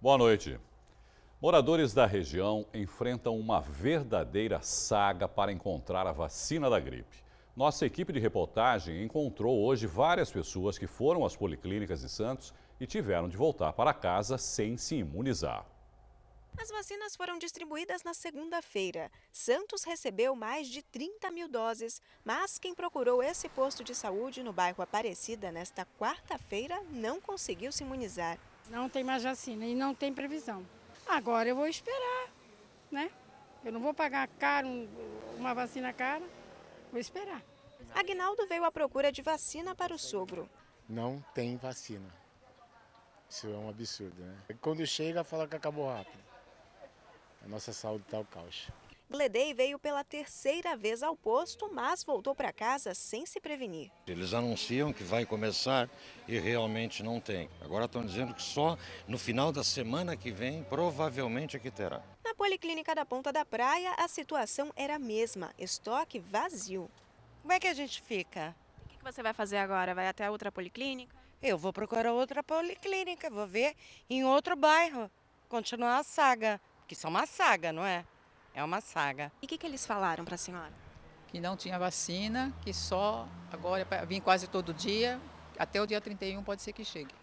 Boa noite. Moradores da região enfrentam uma verdadeira saga para encontrar a vacina da gripe. Nossa equipe de reportagem encontrou hoje várias pessoas que foram às policlínicas de Santos e tiveram de voltar para casa sem se imunizar. As vacinas foram distribuídas na segunda-feira. Santos recebeu mais de 30 mil doses, mas quem procurou esse posto de saúde no bairro Aparecida nesta quarta-feira não conseguiu se imunizar. Não tem mais vacina e não tem previsão. Agora eu vou esperar, né? Eu não vou pagar caro, uma vacina cara, vou esperar. Aguinaldo veio à procura de vacina para o sogro. Não tem vacina. Isso é um absurdo, né? Quando chega, fala que acabou rápido. A nossa saúde está ao caos. Gledei veio pela terceira vez ao posto, mas voltou para casa sem se prevenir. Eles anunciam que vai começar e realmente não tem. Agora estão dizendo que só no final da semana que vem, provavelmente é que terá. Na Policlínica da Ponta da Praia, a situação era a mesma, estoque vazio. Como é que a gente fica? O que você vai fazer agora? Vai até a outra policlínica? Eu vou procurar outra policlínica, vou ver em outro bairro, continuar a saga, porque isso é uma saga, não é? É uma saga. E o que eles falaram para a senhora? Que não tinha vacina, que só agora vim quase todo dia, até o dia 31 pode ser que chegue.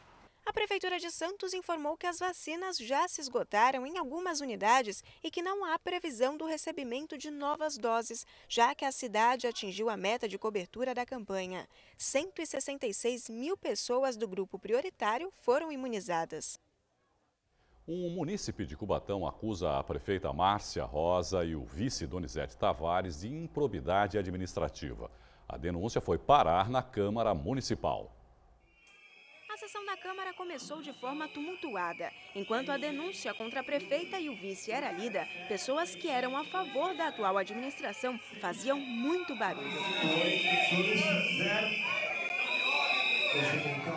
A Prefeitura de Santos informou que as vacinas já se esgotaram em algumas unidades e que não há previsão do recebimento de novas doses, já que a cidade atingiu a meta de cobertura da campanha. 166 mil pessoas do grupo prioritário foram imunizadas. Um munícipe de Cubatão acusa a prefeita Márcia Rosa e o vice Donizete Tavares de improbidade administrativa. A denúncia foi parar na Câmara Municipal. A sessão da Câmara começou de forma tumultuada. Enquanto a denúncia contra a prefeita e o vice era lida, pessoas que eram a favor da atual administração faziam muito barulho.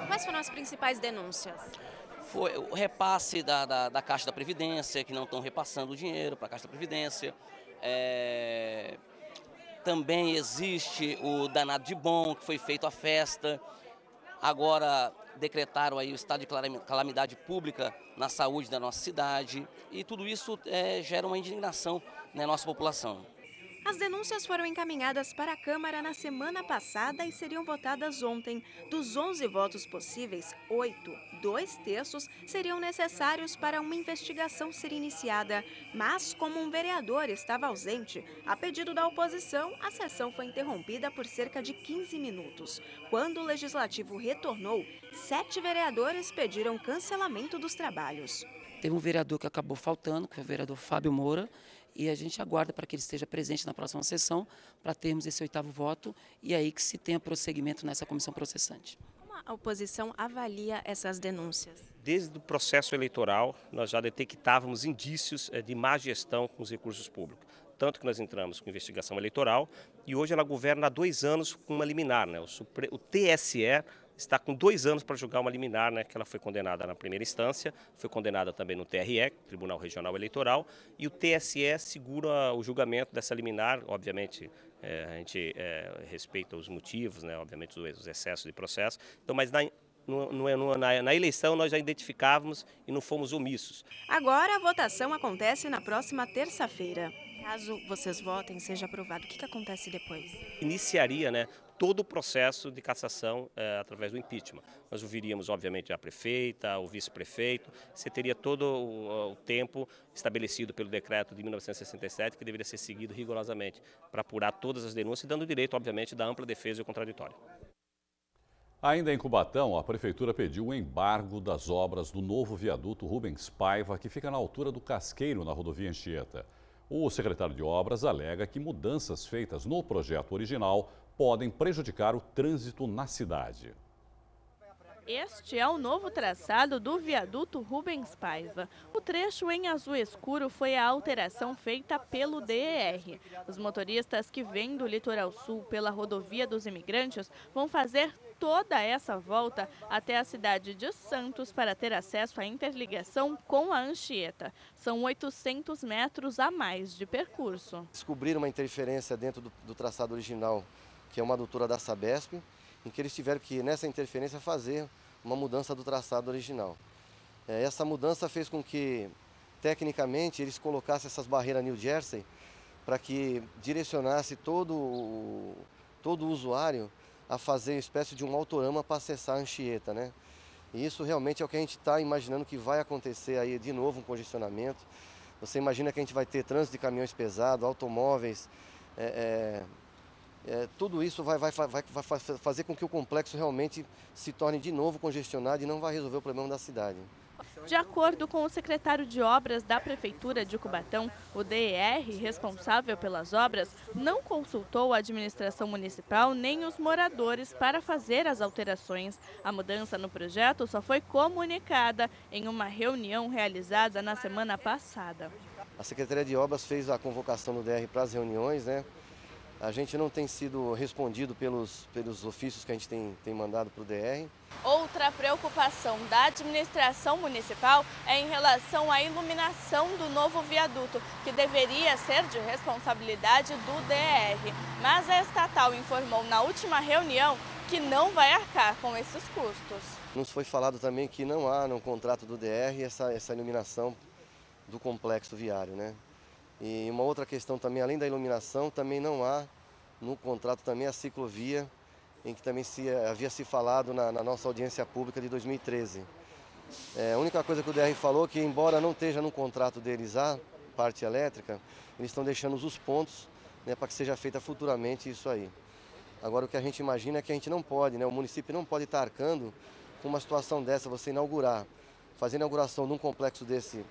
Quais foram as principais denúncias? Foi o repasse da Caixa da Previdência, que não estão repassando o dinheiro para a Caixa da Previdência. Também existe o danado de bom, que foi feito a festa. Agora decretaram aí o estado de calamidade pública na saúde da nossa cidade. E tudo isso gera uma indignação na nossa população. As denúncias foram encaminhadas para a Câmara na semana passada e seriam votadas ontem. Dos 11 votos possíveis, 8, 2/3, seriam necessários para uma investigação ser iniciada. Mas, como um vereador estava ausente, a pedido da oposição, a sessão foi interrompida por cerca de 15 minutos. Quando o Legislativo retornou, 7 vereadores pediram cancelamento dos trabalhos. Teve um vereador que acabou faltando, que foi o vereador Fábio Moura, e a gente aguarda para que ele esteja presente na próxima sessão, para termos esse 8º voto, e aí que se tenha prosseguimento nessa comissão processante. Como a oposição avalia essas denúncias? Desde o processo eleitoral, nós já detectávamos indícios de má gestão com os recursos públicos. Tanto que nós entramos com investigação eleitoral e hoje ela governa há 2 anos com uma liminar, né? O TSE está com 2 anos para julgar uma liminar, né, que ela foi condenada na primeira instância, foi condenada também no TRE, Tribunal Regional Eleitoral, e o TSE segura o julgamento dessa liminar. Obviamente, a gente respeita os motivos, né, obviamente os excessos de processo, então, mas na eleição nós já identificávamos e não fomos omissos. Agora a votação acontece na próxima terça-feira. Caso vocês votem, seja aprovado, o que acontece depois? Iniciaria, né, todo o processo de cassação através do impeachment. Nós ouviríamos, obviamente, a prefeita, o vice-prefeito, você teria todo o tempo estabelecido pelo decreto de 1967, que deveria ser seguido rigorosamente para apurar todas as denúncias, dando direito, obviamente, da ampla defesa e o contraditório. Ainda em Cubatão, a prefeitura pediu o embargo das obras do novo viaduto Rubens Paiva, que fica na altura do Casqueiro, na rodovia Anchieta. O secretário de Obras alega que mudanças feitas no projeto original podem prejudicar o trânsito na cidade. Este é o novo traçado do viaduto Rubens Paiva. O trecho em azul escuro foi a alteração feita pelo DER. Os motoristas que vêm do litoral sul pela rodovia dos imigrantes vão fazer toda essa volta até a cidade de Santos para ter acesso à interligação com a Anchieta. São 800 metros a mais de percurso. Descobriram uma interferência dentro do traçado original, que é uma adutora da Sabesp, em que eles tiveram que, nessa interferência, fazer uma mudança do traçado original. Essa mudança fez com que, tecnicamente, eles colocassem essas barreiras New Jersey para que direcionasse todo o usuário a fazer uma espécie de um autorama para acessar a Anchieta, né? E isso realmente é o que a gente está imaginando que vai acontecer aí de novo, um congestionamento. Você imagina que a gente vai ter trânsito de caminhões pesados, automóveis, tudo isso vai fazer com que o complexo realmente se torne de novo congestionado e não vai resolver o problema da cidade. De acordo com o secretário de Obras da Prefeitura de Cubatão, o DER, responsável pelas obras, não consultou a administração municipal nem os moradores para fazer as alterações. A mudança no projeto só foi comunicada em uma reunião realizada na semana passada. A Secretaria de Obras fez a convocação do DER para as reuniões, né? A gente não tem sido respondido pelos ofícios que a gente tem mandado para o DR. Outra preocupação da administração municipal é em relação à iluminação do novo viaduto, que deveria ser de responsabilidade do DR. Mas a estatal informou na última reunião que não vai arcar com esses custos. Nos foi falado também que não há no contrato do DR essa iluminação do complexo viário, né? E uma outra questão também, além da iluminação, também não há no contrato também a ciclovia, em que também havia se falado na nossa audiência pública de 2013. A única coisa que o DR falou é que, embora não esteja no contrato deles a parte elétrica, eles estão deixando os pontos, né, para que seja feita futuramente isso aí. Agora, o que a gente imagina é que a gente não pode, né, o município não pode estar arcando com uma situação dessa, você fazer a inauguração de um complexo desse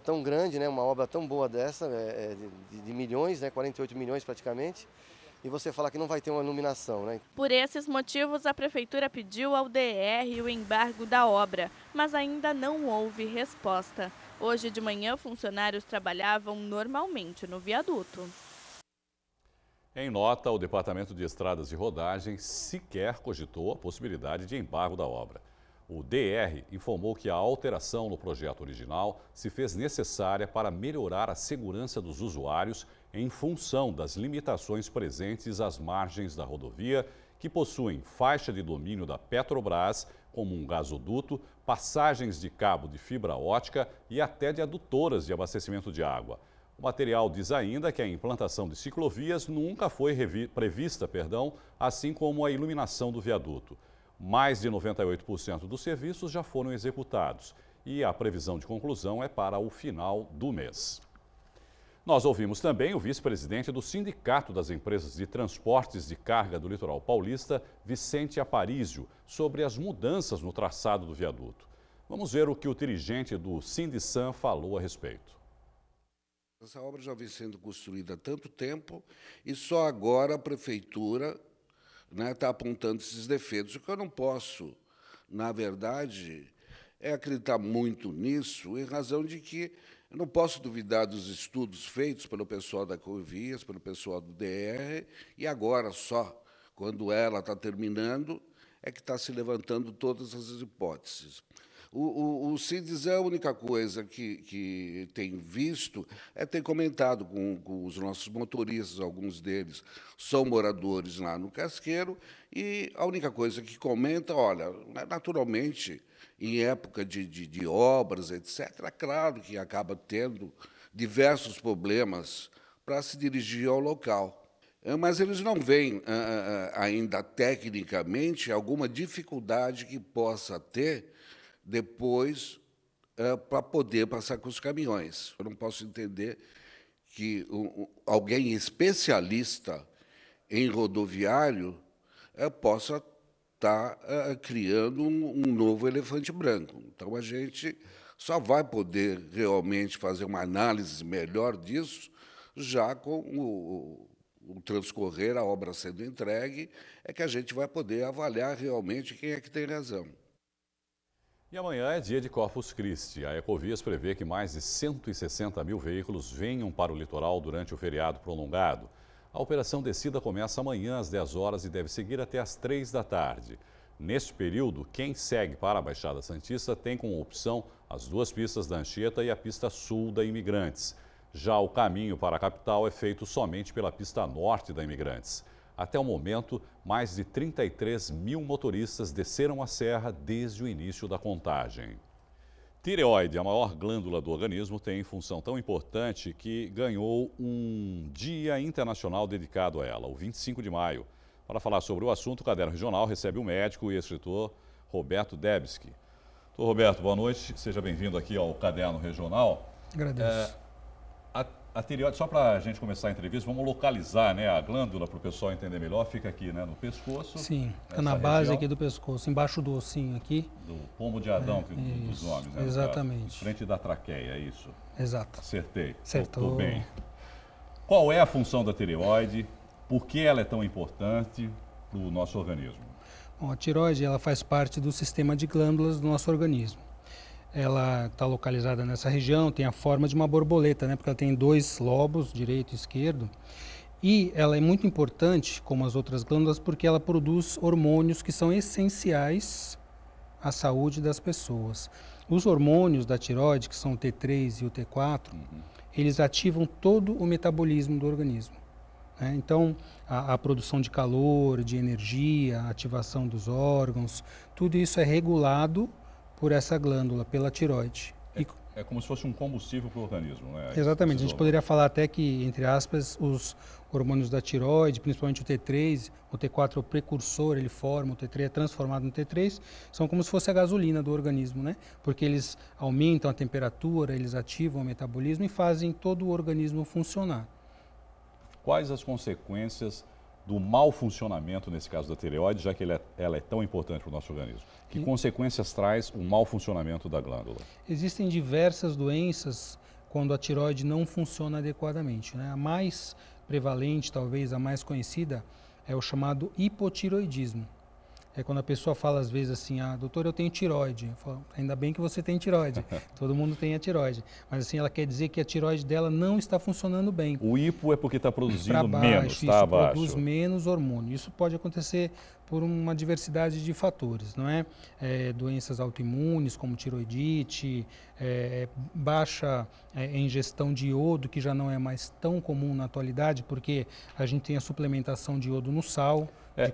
tão grande, né, uma obra tão boa dessa, de milhões, né, 48 milhões praticamente, e você falar que não vai ter uma iluminação, né? Por esses motivos, a Prefeitura pediu ao DR o embargo da obra, mas ainda não houve resposta. Hoje de manhã, funcionários trabalhavam normalmente no viaduto. Em nota, o Departamento de Estradas e Rodagem sequer cogitou a possibilidade de embargo da obra. O DR informou que a alteração no projeto original se fez necessária para melhorar a segurança dos usuários em função das limitações presentes às margens da rodovia, que possuem faixa de domínio da Petrobras, como um gasoduto, passagens de cabo de fibra ótica e até de adutoras de abastecimento de água. O material diz ainda que a implantação de ciclovias nunca foi prevista, assim como a iluminação do viaduto. Mais de 98% dos serviços já foram executados e a previsão de conclusão é para o final do mês. Nós ouvimos também o vice-presidente do Sindicato das Empresas de Transportes de Carga do Litoral Paulista, Vicente Aparício, sobre as mudanças no traçado do viaduto. Vamos ver o que o dirigente do Sindicam falou a respeito. Essa obra já vem sendo construída há tanto tempo e só agora a Prefeitura está apontando esses defeitos. O que eu não posso, na verdade, é acreditar muito nisso, em razão de que eu não posso duvidar dos estudos feitos pelo pessoal da Corvias, pelo pessoal do DR, e agora só, quando ela está terminando, é que está se levantando todas as hipóteses. O Sindicam, a única coisa que tem visto é ter comentado com os nossos motoristas, alguns deles são moradores lá no Casqueiro, e a única coisa que comenta, olha, naturalmente, em época de obras, etc., é claro que acaba tendo diversos problemas para se dirigir ao local. Mas eles não veem ainda tecnicamente alguma dificuldade que possa ter depois para poder passar com os caminhões. Eu não posso entender que alguém especialista em rodoviário possa estar criando um novo elefante branco. Então, a gente só vai poder realmente fazer uma análise melhor disso já com o transcorrer, a obra sendo entregue, é que a gente vai poder avaliar realmente quem é que tem razão. E amanhã é dia de Corpus Christi. A Ecovias prevê que mais de 160 mil veículos venham para o litoral durante o feriado prolongado. A Operação Descida começa amanhã às 10 horas e deve seguir até às 3 da tarde. Neste período, quem segue para a Baixada Santista tem como opção as duas pistas da Anchieta e a pista sul da Imigrantes. Já o caminho para a capital é feito somente pela pista norte da Imigrantes. Até o momento, mais de 33 mil motoristas desceram a serra desde o início da contagem. Tireoide, a maior glândula do organismo, tem função tão importante que ganhou um Dia Internacional dedicado a ela, o 25 de maio. Para falar sobre o assunto, o Caderno Regional recebe o médico e escritor Roberto Debski. Doutor Roberto, boa noite, seja bem-vindo aqui ao Caderno Regional. Agradeço. A tireoide, só para a gente começar a entrevista, vamos localizar, né, a glândula para o pessoal entender melhor. Fica aqui, né, no pescoço. Sim, fica na base região, aqui do pescoço, embaixo do ossinho aqui. Do pomo de Adão, dos homens, né? Exatamente. Em frente da traqueia, é isso? Exato. Acertei. Acertou. Tudo bem. Qual é a função da tireoide? Por que ela é tão importante para o nosso organismo? Bom, a tireoide, ela faz parte do sistema de glândulas do nosso organismo. Ela está localizada nessa região, tem a forma de uma borboleta, né? Porque ela tem 2 lobos, direito e esquerdo. E ela é muito importante, como as outras glândulas, porque ela produz hormônios que são essenciais à saúde das pessoas. Os hormônios da tireoide, que são o T3 e o T4, eles ativam todo o metabolismo do organismo. Né? Então, a produção de calor, de energia, a ativação dos órgãos, tudo isso é regulado por essa glândula, pela tireoide. É como se fosse um combustível para o organismo, né? Exatamente. A gente poderia falar até que, entre aspas, os hormônios da tireoide, principalmente o T3, o T4 é o precursor, ele forma, o T3 é transformado no T3, são como se fosse a gasolina do organismo, né? Porque eles aumentam a temperatura, eles ativam o metabolismo e fazem todo o organismo funcionar. Quais as consequências do mau funcionamento, nesse caso da tireoide, já que ela é tão importante para o nosso organismo? Que consequências traz o mau funcionamento da glândula? Existem diversas doenças quando a tireoide não funciona adequadamente, né? A mais prevalente, talvez a mais conhecida, é o chamado hipotireoidismo. É quando a pessoa fala às vezes assim, doutor, eu tenho tireoide. Eu falo, ainda bem que você tem tireoide, todo mundo tem a tireoide. Mas assim, ela quer dizer que a tireoide dela não está funcionando bem. O hipo é porque está produzindo menos, está abaixo. Produz menos hormônio. Isso pode acontecer por uma diversidade de fatores, não é? Doenças autoimunes, como tireoidite, baixa ingestão de iodo, que já não é mais tão comum na atualidade, porque a gente tem a suplementação de iodo no sal.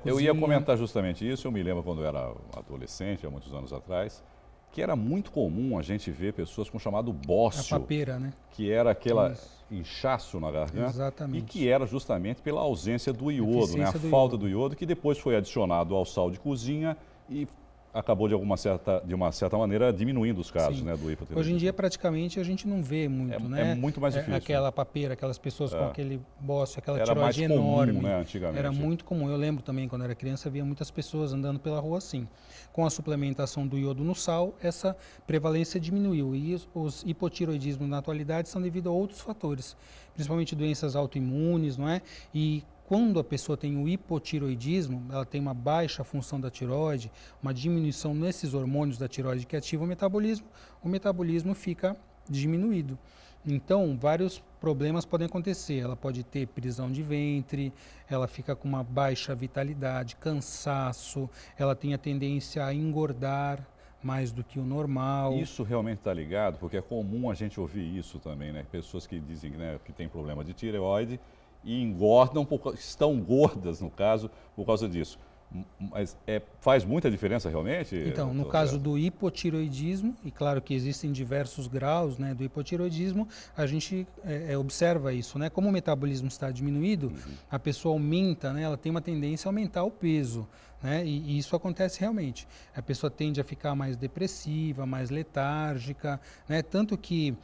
Eu ia comentar justamente isso. Eu me lembro quando eu era adolescente, há muitos anos atrás, que era muito comum a gente ver pessoas com o chamado bócio. A papeira, né? Que era aquele inchaço na garganta. Exatamente. E que era justamente pela ausência do iodo, né? A falta do iodo, que depois foi adicionado ao sal de cozinha e acabou de uma certa maneira diminuindo os casos, né, do hipotireoidismo. Hoje em dia praticamente a gente não vê muito, né? É muito mais difícil. Aquela papeira, aquelas pessoas com aquele bócio, aquela era tireoide mais comum, enorme. Né, antigamente. Era muito comum. Eu lembro também, quando era criança, via muitas pessoas andando pela rua assim. Com a suplementação do iodo no sal, essa prevalência diminuiu. E os hipotireoidismos na atualidade são devido a outros fatores, principalmente doenças autoimunes, não é? E quando a pessoa tem o hipotireoidismo, ela tem uma baixa função da tireoide, uma diminuição nesses hormônios da tireoide que ativam o metabolismo fica diminuído. Então, vários problemas podem acontecer. Ela pode ter prisão de ventre, ela fica com uma baixa vitalidade, cansaço, ela tem a tendência a engordar mais do que o normal. Isso realmente está ligado, porque é comum a gente ouvir isso também, né? Pessoas que dizem, né, que tem problema de tireoide e engordam, estão gordas, no caso, por causa disso. Mas faz muita diferença realmente? Então, no caso do hipotireoidismo, e claro que existem diversos graus, né, do hipotireoidismo, a gente observa isso, né? Como o metabolismo está diminuído, a pessoa aumenta, né, ela tem uma tendência a aumentar o peso, né? E isso acontece realmente. A pessoa tende a ficar mais depressiva, mais letárgica, né? Tanto que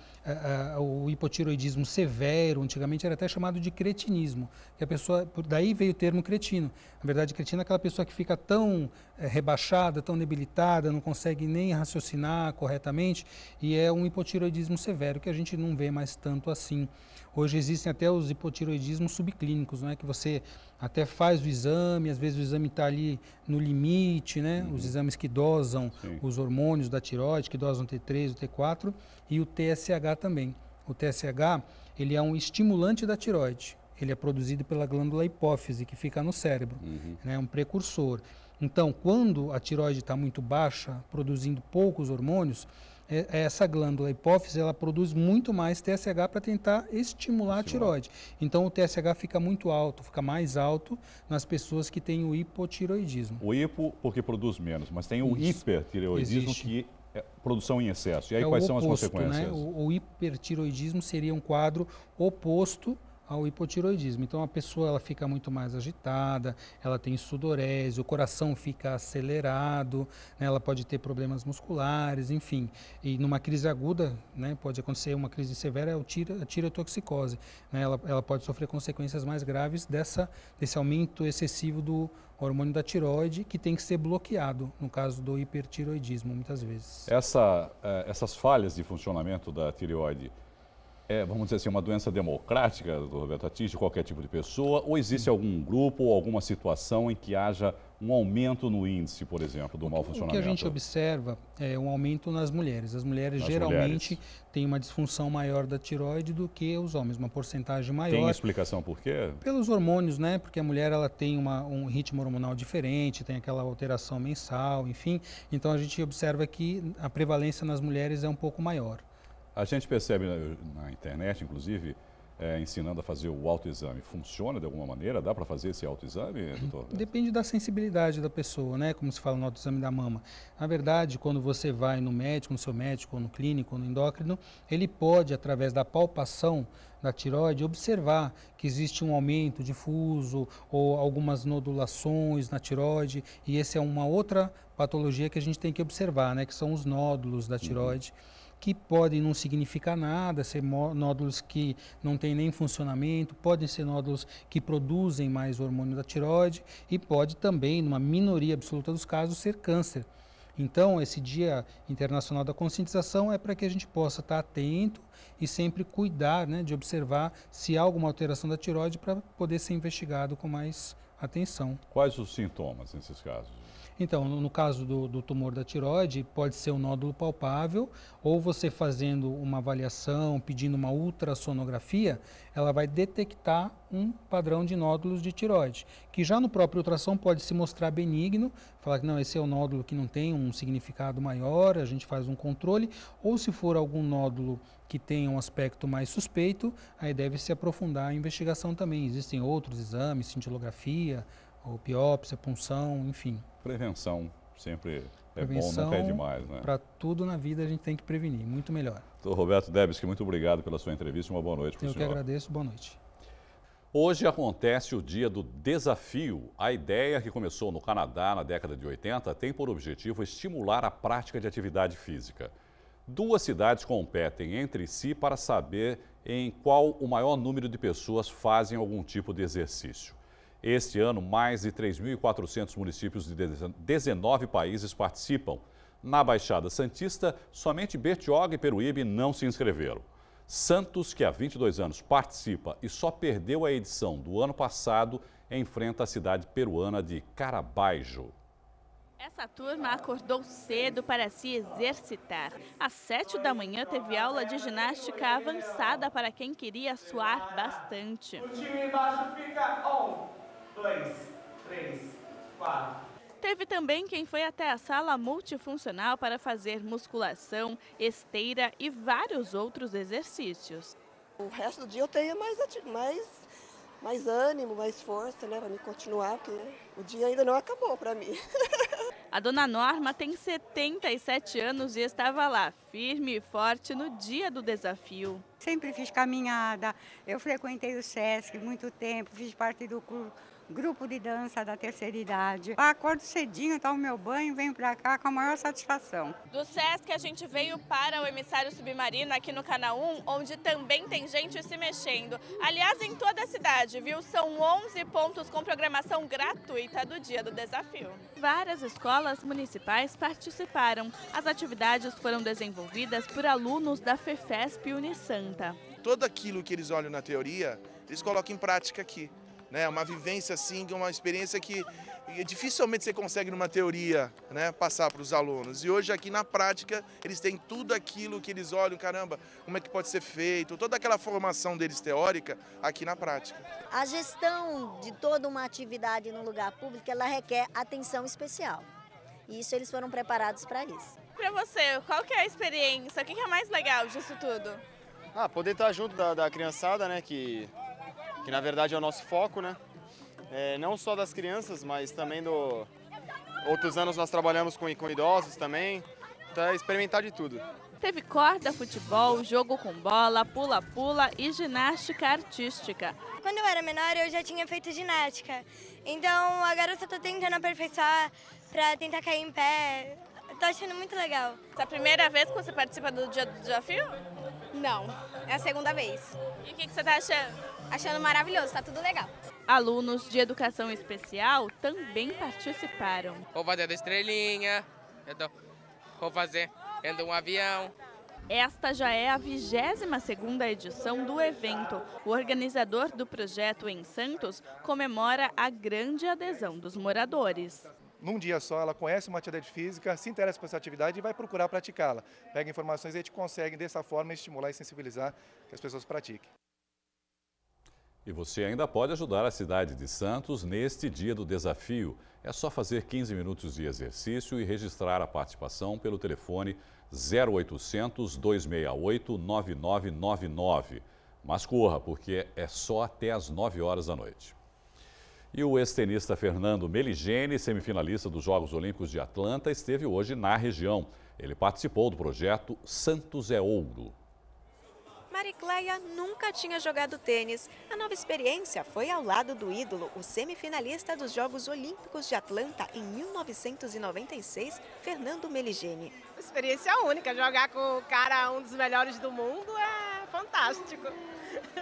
o hipotireoidismo severo, antigamente era até chamado de cretinismo, que a pessoa, daí veio o termo cretino. Na verdade, cretino é aquela pessoa que fica tão rebaixada, tão debilitada, não consegue nem raciocinar corretamente, e é um hipotireoidismo severo que a gente não vê mais tanto assim. Hoje existem até os hipotireoidismos subclínicos, né, que você até faz o exame, às vezes o exame está ali no limite, né, os exames que dosam os hormônios da tireoide, que dosam o T3, o T4 e o TSH também. O TSH, ele é um estimulante da tireoide. Ele é produzido pela glândula hipófise, que fica no cérebro, né, um precursor. Então, quando a tireoide está muito baixa, produzindo poucos hormônios, essa glândula hipófise, ela produz muito mais TSH para tentar estimular a tireoide. Então, o TSH fica muito alto, fica mais alto nas pessoas que têm o hipotireoidismo. O hipo porque produz menos, mas tem o hipertireoidismo que produção em excesso. E aí É quais o são as oposto, consequências? né? O hipertiroidismo seria um quadro oposto ao hipotiroidismo. Então a pessoa ela fica muito mais agitada, ela tem sudorese, o coração fica acelerado, né? Ela pode ter problemas musculares, enfim. E numa crise aguda, né, pode acontecer uma crise severa, é a tireotoxicose, né? Ela pode sofrer consequências mais graves desse aumento excessivo do hormônio da tireoide, que tem que ser bloqueado, no caso do hipertiroidismo, muitas vezes. Essas falhas de funcionamento da tireoide, vamos dizer assim, uma doença democrática, doutor Roberto, atinge qualquer tipo de pessoa, ou existe algum grupo ou alguma situação em que haja um aumento no índice, por exemplo, do mau funcionamento? O que a gente observa é um aumento nas mulheres. As mulheres geralmente têm uma disfunção maior da tireoide do que os homens, uma porcentagem maior. Tem explicação por quê? Pelos hormônios, né? Porque a mulher ela tem um ritmo hormonal diferente, tem aquela alteração mensal, enfim. Então a gente observa que a prevalência nas mulheres é um pouco maior. A gente percebe na internet, inclusive, ensinando a fazer o autoexame. Funciona de alguma maneira? Dá para fazer esse autoexame, doutor? Depende da sensibilidade da pessoa, né? Como se fala no autoexame da mama. Na verdade, quando você vai no médico, no seu médico, ou no clínico, ou no endócrino, ele pode, através da palpação da tireoide, observar que existe um aumento difuso ou algumas nodulações na tireoide, e essa é uma outra patologia que a gente tem que observar, né? Que são os nódulos da tireoide. Que podem não significar nada, ser nódulos que não têm nem funcionamento, podem ser nódulos que produzem mais hormônio da tireoide e pode também, numa minoria absoluta dos casos, ser câncer. Então, esse Dia Internacional da Conscientização é para que a gente possa estar atento e sempre cuidar, né, de observar se há alguma alteração da tireoide para poder ser investigado com mais atenção. Quais os sintomas nesses casos? Então, no caso do tumor da tireoide, pode ser um nódulo palpável, ou você fazendo uma avaliação, pedindo uma ultrassonografia, ela vai detectar um padrão de nódulos de tireoide, que já no próprio ultrassom pode se mostrar benigno, falar que não, esse é o nódulo que não tem um significado maior, a gente faz um controle, ou se for algum nódulo que tenha um aspecto mais suspeito, aí deve se aprofundar a investigação também. Existem outros exames, cintilografia, ou biópsia, punção, enfim. Prevenção sempre é bom, nunca é demais, né? Para tudo na vida a gente tem que prevenir, muito melhor. Doutor Roberto Debski, muito obrigado pela sua entrevista e uma boa noite para o senhor. Eu que agradeço, boa noite. Hoje acontece o Dia do Desafio. A ideia, que começou no Canadá na década de 80, tem por objetivo estimular a prática de atividade física. 2 cidades competem entre si para saber em qual o maior número de pessoas fazem algum tipo de exercício. Este ano, mais de 3.400 municípios de 19 países participam. Na Baixada Santista, somente Bertioga e Peruíbe não se inscreveram. Santos, que há 22 anos participa e só perdeu a edição do ano passado, enfrenta a cidade peruana de Carabaixo. Essa turma acordou cedo para se exercitar. Às 7 da manhã teve aula de ginástica avançada para quem queria suar bastante. O time embaixo fica 1, 2, 3, 4. Teve também quem foi até a sala multifuncional para fazer musculação, esteira e vários outros exercícios. O resto do dia eu tenho mais ânimo, mais força, né, para me continuar, porque o dia ainda não acabou para mim. A dona Norma tem 77 anos e estava lá, firme e forte no dia do desafio. Sempre fiz caminhada, eu frequentei o SESC muito tempo, fiz parte do grupo de dança da terceira idade. Acordo cedinho, tomo meu banho, venho para cá com a maior satisfação. Do SESC a gente veio para o Emissário Submarino aqui no Canal 1, onde também tem gente se mexendo. Aliás, em toda a cidade, viu? São 11 pontos com programação gratuita do Dia do Desafio. Várias escolas municipais participaram. As atividades foram desenvolvidas por alunos da FEFESP Unisanta. Tudo aquilo que eles olham na teoria, eles colocam em prática aqui. Né, uma vivência assim, uma experiência que dificilmente você consegue numa teoria, né, passar para os alunos. E hoje aqui na prática eles têm tudo aquilo que eles olham, caramba, como é que pode ser feito, toda aquela formação deles teórica aqui na prática. A gestão de toda uma atividade no lugar público, ela requer atenção especial. E isso eles foram preparados para isso. Para você, qual que é a experiência? O que é mais legal disso tudo? Poder estar junto da criançada, né, que na verdade é o nosso foco, né? Não só das crianças, mas também outros anos nós trabalhamos com idosos também, Então é experimentar de tudo. Teve corda, futebol, jogo com bola, pula-pula e ginástica artística. Quando eu era menor, eu já tinha feito ginástica. Então, agora eu só tô tentando aperfeiçoar para tentar cair em pé. Tô achando muito legal. Essa é a primeira vez que você participa do Dia do Desafio? Não, é a segunda vez. E o que você tá achando? Achando maravilhoso, tá tudo legal. Alunos de educação especial também participaram. Vou fazer da estrelinha, vou fazer dentro de um avião. Esta já é a 22ª edição do evento. O organizador do projeto em Santos comemora a grande adesão dos moradores. Num dia só, ela conhece uma atividade física, se interessa por essa atividade e vai procurar praticá-la. Pega informações e a gente consegue, dessa forma, estimular e sensibilizar que as pessoas pratiquem. E você ainda pode ajudar a cidade de Santos neste Dia do Desafio. É só fazer 15 minutos de exercício e registrar a participação pelo telefone 0800 268 9999. Mas corra, porque é só até às 9 horas da noite. E o ex-tenista Fernando Meligeni, semifinalista dos Jogos Olímpicos de Atlanta, esteve hoje na região. Ele participou do projeto Santos é Ouro. Maricleia nunca tinha jogado tênis. A nova experiência foi ao lado do ídolo, o semifinalista dos Jogos Olímpicos de Atlanta em 1996, Fernando Meligeni. Experiência única, jogar com o cara, um dos melhores do mundo, é fantástico.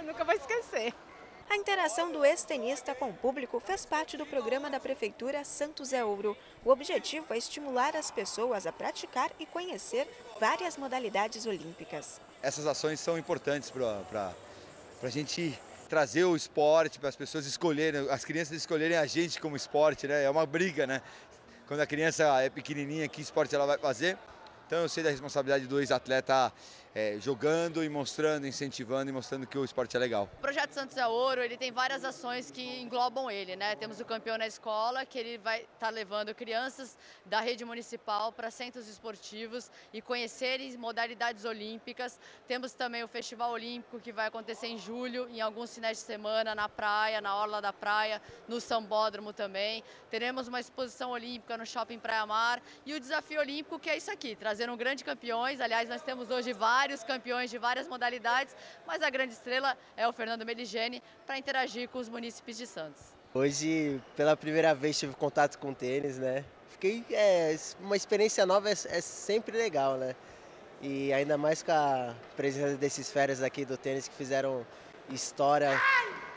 Nunca vou esquecer. A interação do ex-tenista com o público fez parte do programa da Prefeitura Santos é Ouro. O objetivo é estimular as pessoas a praticar e conhecer várias modalidades olímpicas. Essas ações são importantes para a gente trazer o esporte, para as pessoas escolherem, as crianças escolherem a gente como esporte, né? É uma briga, né? Quando a criança é pequenininha, que esporte ela vai fazer? Então eu sei da responsabilidade do ex-atleta jogando e mostrando, incentivando e mostrando que o esporte é legal. O Projeto Santos é Ouro, ele tem várias ações que englobam ele, né? Temos o Campeão na Escola, que ele vai estar levando crianças da rede municipal para centros esportivos e conhecerem modalidades olímpicas. Temos também o Festival Olímpico, que vai acontecer em julho, em alguns finais de semana, na praia, na orla da praia, no sambódromo também. Teremos uma exposição olímpica no Shopping Praia Mar e o Desafio Olímpico, que é isso aqui, trazer um grande campeões. Aliás, nós temos hoje vários campeões de várias modalidades, mas a grande estrela é o Fernando Meligeni para interagir com os munícipes de Santos. Hoje, pela primeira vez, tive contato com tênis, né? Uma experiência nova é sempre legal, né? E ainda mais com a presença desses feras aqui do tênis que fizeram história,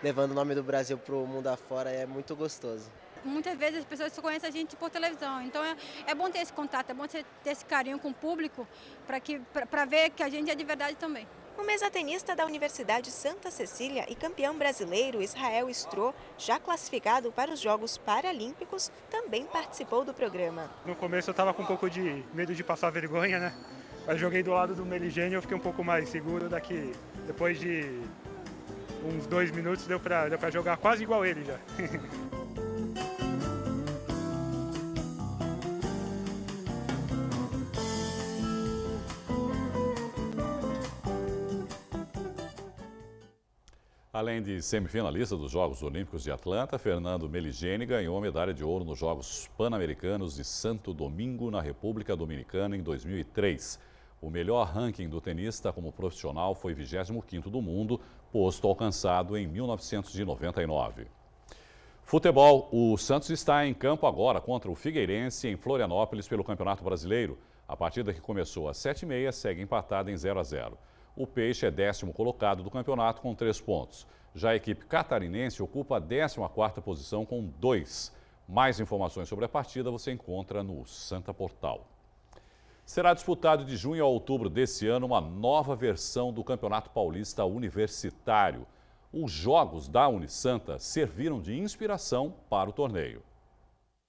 levando o nome do Brasil para o mundo afora, é muito gostoso. Muitas vezes as pessoas só conhecem a gente por televisão, então é bom ter esse contato, é bom ter esse carinho com o público para ver que a gente é de verdade também. O mesatenista da Universidade Santa Cecília e campeão brasileiro Israel Strô, já classificado para os Jogos Paralímpicos, também participou do programa. No começo eu estava com um pouco de medo de passar vergonha, né? Mas joguei do lado do Meligeni e eu fiquei um pouco mais seguro daqui. Depois de uns 2 minutos deu para jogar quase igual ele já. Além de semifinalista dos Jogos Olímpicos de Atlanta, Fernando Meligeni ganhou a medalha de ouro nos Jogos Pan-Americanos de Santo Domingo, na República Dominicana, em 2003. O melhor ranking do tenista como profissional foi 25º do mundo, posto alcançado em 1999. Futebol. O Santos está em campo agora contra o Figueirense, em Florianópolis, pelo Campeonato Brasileiro. A partida, que começou às 7h30, segue empatada em 0-0. O Peixe é 10º colocado do campeonato com 3 pontos. Já a equipe catarinense ocupa a 14ª posição com 2. Mais informações sobre a partida você encontra no Santa Portal. Será disputado de junho a outubro desse ano uma nova versão do Campeonato Paulista Universitário. Os jogos da Unisanta serviram de inspiração para o torneio.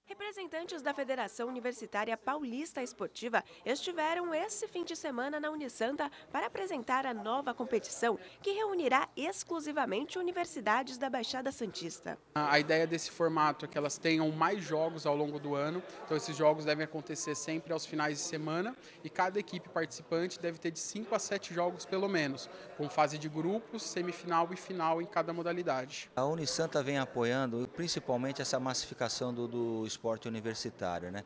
Representantes da Federação Universitária Paulista Esportiva estiveram esse fim de semana na Unisanta para apresentar a nova competição, que reunirá exclusivamente universidades da Baixada Santista. A ideia desse formato é que elas tenham mais jogos ao longo do ano, então esses jogos devem acontecer sempre aos finais de semana e cada equipe participante deve ter de 5 a 7 jogos pelo menos, com fase de grupos, semifinal e final em cada modalidade. A Unisanta vem apoiando principalmente essa massificação do esporte esporte universitário, né?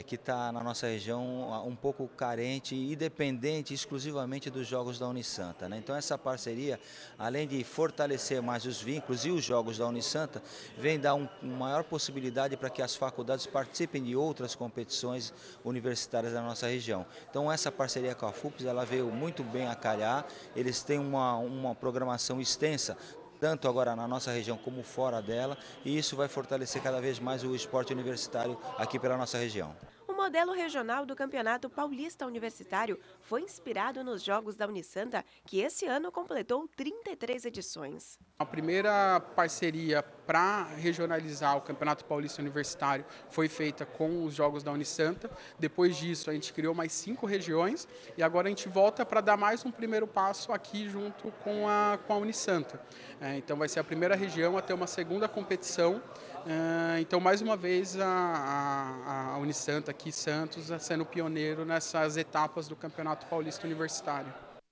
Que está na nossa região um pouco carente e dependente exclusivamente dos jogos da Unisanta, né? Então essa parceria, além de fortalecer mais os vínculos e os jogos da Unisanta, vem dar uma maior possibilidade para que as faculdades participem de outras competições universitárias da nossa região. Então essa parceria com a FUPES, ela veio muito bem a calhar, eles têm uma programação extensa, tanto agora na nossa região como fora dela, e isso vai fortalecer cada vez mais o esporte universitário aqui pela nossa região. O modelo regional do Campeonato Paulista Universitário foi inspirado nos Jogos da Unisanta, que esse ano completou 33 edições. A primeira parceria para regionalizar o Campeonato Paulista Universitário foi feita com os Jogos da Unisanta. Depois disso, a gente criou mais 5 regiões e agora a gente volta para dar mais um primeiro passo aqui junto com a Unisanta. Então vai ser a primeira região a ter uma segunda competição. Então, mais uma vez, a Unisanta aqui, Santos, sendo pioneiro nessas etapas do Campeonato Paulista Universitário.